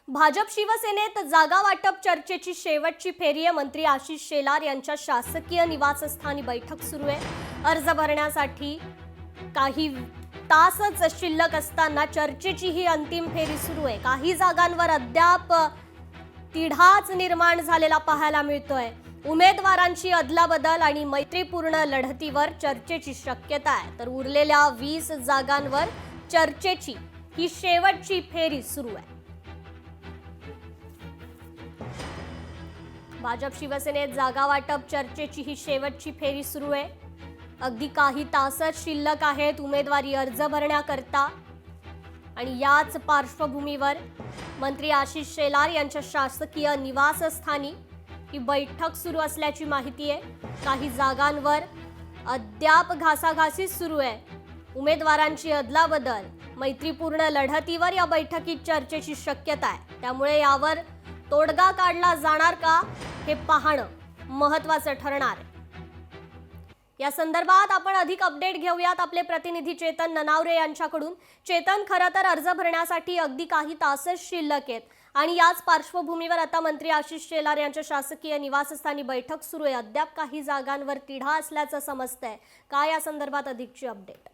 भाजप शिवसेनेत जागा वाटप चर्चेची शेवटची फेरी आहे। मंत्री आशिष शेलार यांच्या शासकीय निवासस्थानी बैठक सुरू आहे। अर्ज भरण्यासाठी काही तासच शिल्लक असताना चर्चेची ही अंतिम फेरी सुरू आहे। काही जागांवर अद्याप तिढाच निर्माण झालेला पाहायला मिळतोय। उमेदवारांची अदलाबदल आणि मैत्रीपूर्ण लढतीवर चर्चेची शक्यता आहे, तर उरलेल्या 20 जागांवर चर्चेची ही शेवटची फेरी सुरू आहे। भाजप शिवसेनेत जागा वाटप चर्चेची ही शेवटची फेरी सुरू आहे। अगदी काही तासच शिल्लक आहेत उमेदवारी अर्ज भरण्याकरता आणि याच पार्श्वभूमीवर मंत्री आशिष शेलार यांच्या शासकीय निवासस्थानी ही बैठक सुरू असल्याची माहिती आहे। काही जागांवर अद्याप घासाघासी सुरू आहे। उमेदवारांची अदलाबदल, मैत्रीपूर्ण लढतीवर या बैठकीत चर्चेची शक्यता आहे, त्यामुळे यावर तोडगा काढला जाणार का हे पाहणं महत्त्वाचं ठरणार आहे। या संदर्भात आपण अधिक अपडेट घेऊयात आपले प्रतिनिधी चेतन ननावरे यांच्याकडून। चेतन, खरं तर अर्ज भरण्यासाठी अगदी काही तासच शिल्लक आहेत आणि याच पार्श्वभूमीवर आता मंत्री आशिष शेलार यांच्या शासकीय निवासस्थानी बैठक सुरू आहे। अद्याप काही जागांवर तिढा असल्याचं समजतंय। काय या संदर्भात अधिकची अपडेट?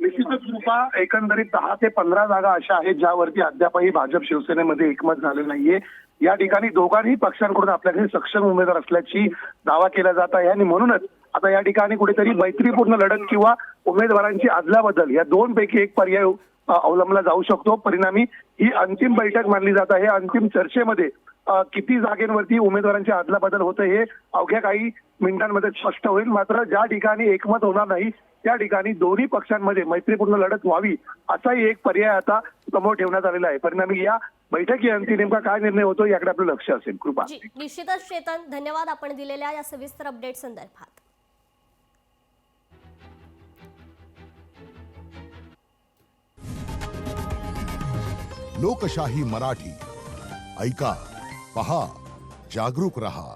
निश्चितच रूपा, एकंदरीत 10 ते 15 जागा अशा आहेत ज्यावरती अद्यापही भाजप शिवसेनेमध्ये एकमत झाले नाहीये। या ठिकाणी दोघांही पक्षांकडून आपल्याकडे सक्षम उमेदवार असल्याची दावा केला जात आहे आणि म्हणूनच आता या ठिकाणी कुठेतरी मैत्रीपूर्ण लढत किंवा उमेदवारांची अदलाबदल या दोनपैकी एक पर्याय अवलंबला जाऊ शकतो। परिणामी ही अंतिम बैठक मानली जात आहे। अंतिम चर्चेमध्ये किती जागेवरती उमेदवारांची अदलाबदल होते हे अवघ्या काही मिनिटांमध्ये स्पष्ट होईल। मात्र ज्या ठिकाणी एकमत होणार नाही त्या ठिकाणी दोन्ही पक्षांमध्ये मैत्रीपूर्ण लढत व्हावी असाही एक पर्याय आता समोर ठेवण्यात आलेला आहे। परिणामी या बैठकीअंती नेमका काय निर्णय होतो याकडे आपलं लक्ष असेल। कृपा, निश्चितच चेतन, धन्यवाद आपण दिलेल्या या सविस्तर अपडेट संदर्भात। लोकशाही मराठी ऐका, पहा, जागरूक रहा।